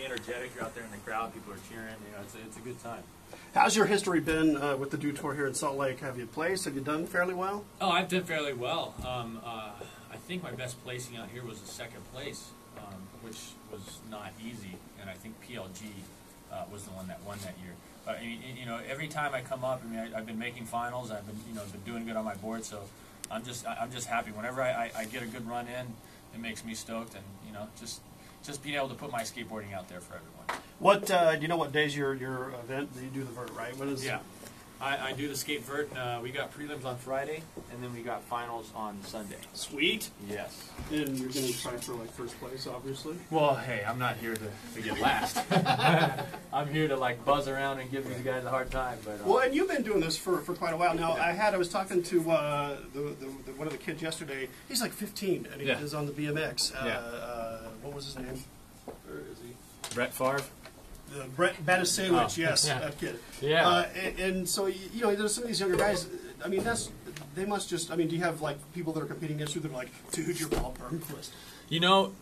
very energetic. You're out there in the crowd, people are cheering. You know, it's a good time. How's your history been with the Dew Tour here in Salt Lake? Have you placed? Have you done fairly well? Oh, I've done fairly well. I think my best placing out here was a second place, which was not easy, and I think PLG was the one that won that year. But you know, every time I come up, I mean, I've been making finals. I've been doing good on my board, so I'm just happy. Whenever I get a good run in, it makes me stoked, and you know, just being able to put my skateboarding out there for everyone. What do you know? What days your event? You do the vert, right? What is? Yeah, I do the skate vert. We got prelims on Friday, and then we got finals on Sunday. Sweet. Yes. And you're going to try for like first place, obviously. Well, hey, I'm not here to get last. I'm here to like buzz around and give these guys a hard time. But well, and you've been doing this for quite a while now. I was talking to one of the kids yesterday. He's like 15, and he is on the BMX. What was his name? Where is he? Brett Favre. Brett Batasewicz, yes, that kid. Yeah. And so, you know, there's some of these younger guys, I mean, they must just, I mean, do you have, like, people that are competing against you that are like, dude, you're Bob Burnquist? You know,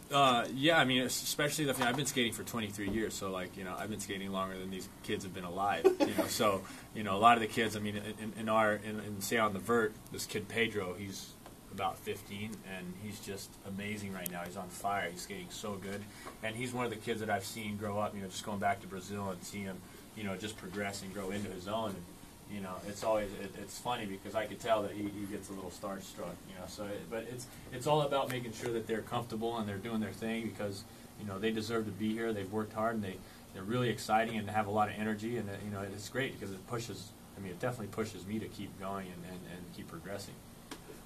yeah, I mean, especially, I've been skating for 23 years, so, like, you know, I've been skating longer than these kids have been alive, you know, so, you know, a lot of the kids, I mean, say on the vert, this kid Pedro, he's about 15, and he's just amazing right now. He's on fire. He's skating so good, and he's one of the kids that I've seen grow up. You know, just going back to Brazil and seeing him, you know, just progress and grow into his own. And you know, it's funny because I could tell that he gets a little starstruck. You know, so but it's all about making sure that they're comfortable and they're doing their thing because you know they deserve to be here. They've worked hard and they're really exciting and have a lot of energy, and you know it's great because it pushes. I mean, it definitely pushes me to keep going and keep progressing.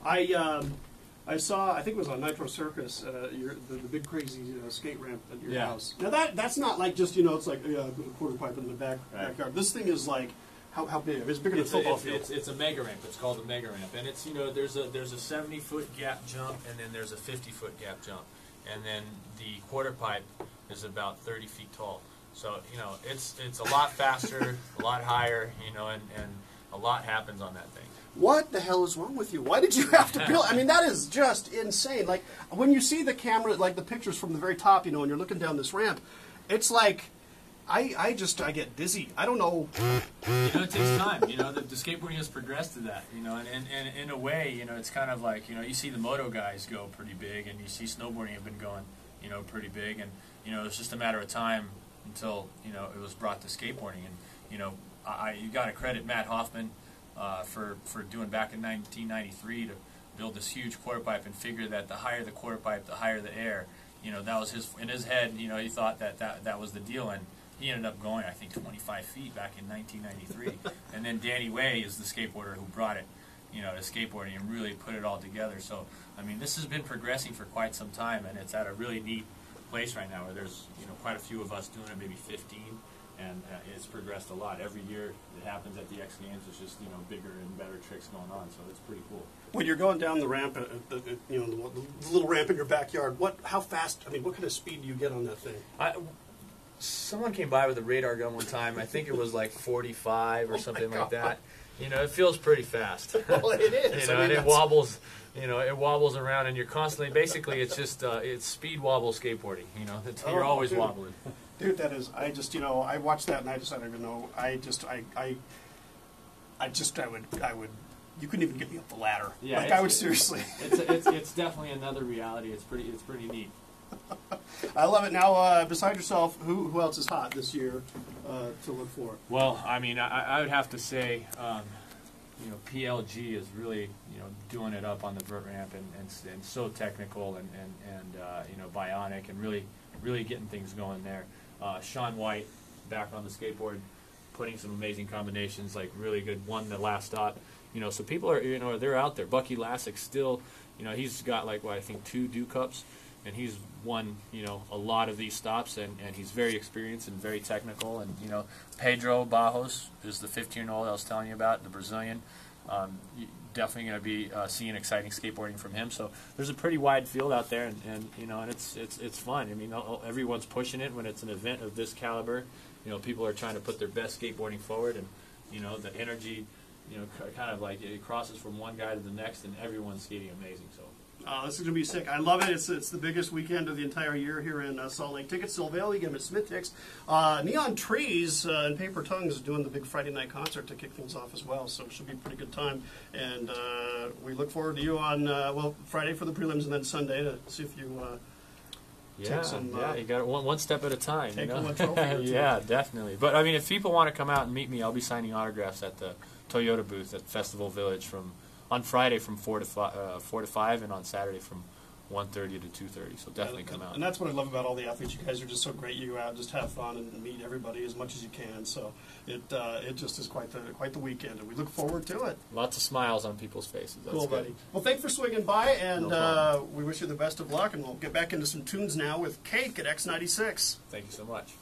I saw, I think it was on Nitro Circus, the big crazy skate ramp at your house. Now that's not like just, you know, it's like a quarter pipe in the backyard. This thing is like, how big? It's bigger than a football field. It's a mega ramp. It's called a mega ramp. And it's, you know, there's a 70-foot gap jump and then there's a 50-foot gap jump. And then the quarter pipe is about 30 feet tall. So, you know, it's a lot faster, a lot higher, you know, and a lot happens on that thing. What the hell is wrong with you? Why did you have to build? I mean, that is just insane. Like, when you see the camera, like the pictures from the very top, you know, and you're looking down this ramp, it's like, I get dizzy. I don't know. You know, it takes time. You know, the skateboarding has progressed to that, you know, and in a way, you know, it's kind of like, you know, you see the moto guys go pretty big, and you see snowboarding have been going, you know, pretty big, and, you know, it's just a matter of time until, you know, it was brought to skateboarding. And, you know, you got to credit Matt Hoffman, for doing back in 1993 to build this huge quarter pipe and figure that the higher the quarter pipe, the higher the air. You know, that was in his head. You know, he thought that was the deal, and he ended up going, I think, 25 feet back in 1993. And then Danny Way is the skateboarder who brought it, you know, to skateboarding and really put it all together. So, I mean, this has been progressing for quite some time, and it's at a really neat place right now where there's, you know, quite a few of us doing it, maybe 15. And it's progressed a lot. Every year it happens at the X Games. It's just, you know, bigger and better tricks going on. So it's pretty cool. When you're going down the ramp, you know, the little ramp in your backyard, how fast? I mean, what kind of speed do you get on that thing? Someone came by with a radar gun one time. I think it was like 45 or something like that. You know, it feels pretty fast. Well, it is. You know, and it wobbles. You know, it wobbles around, and you're constantly. Basically, it's just it's speed wobble skateboarding. You know, you're always wobbling. Dude, that is, you know, I watched that and I don't even know, I would, you couldn't even get me up the ladder. Yeah, like, I would seriously. It's definitely another reality. It's pretty neat. I love it. Now, beside yourself, who else is hot this year to look for? Well, I mean, I would have to say, you know, PLG is really, you know, doing it up on the vert ramp and so technical and you know, bionic and really getting things going there. Sean White back on the skateboard, putting some amazing combinations, like really good. Won the last stop, you know. So people are, you know, they're out there. Bucky Lassick still, you know, he's got like what I think 2 Dew Cups, and he's won, you know, a lot of these stops, and he's very experienced and very technical. And you know, Pedro Barros is the 15-year-old I was telling you about, the Brazilian. Definitely going to be seeing exciting skateboarding from him. So there's a pretty wide field out there, and you know, and it's fun. I mean, everyone's pushing it when it's an event of this caliber. You know, people are trying to put their best skateboarding forward, and you know, the energy, you know, kind of like it crosses from one guy to the next, and everyone's skating amazing. So This is going to be sick. I love it. It's the biggest weekend of the entire year here in Salt Lake. Tickets still available. You get them at Smith Ticks. Neon Trees and Paper Tongues is doing the big Friday night concert to kick things off as well, so it should be a pretty good time. And we look forward to you on, Friday for the prelims and then Sunday to see if you take some... you got it one step at a time. Take you know? one trophy or two. Yeah, definitely. But, I mean, if people want to come out and meet me, I'll be signing autographs at the Toyota booth at Festival Village on Friday from 4 to 5, and on Saturday from 1:30 to 2:30. So definitely come out. And that's what I love about all the athletes. You guys are just so great. You go out, just have fun, and meet everybody as much as you can. So it just is quite the weekend, and we look forward to it. Lots of smiles on people's faces. That's cool, good. buddy. Well, thanks for swinging by, and No we wish you the best of luck. And we'll get back into some tunes now with Cake at X96. Thank you so much.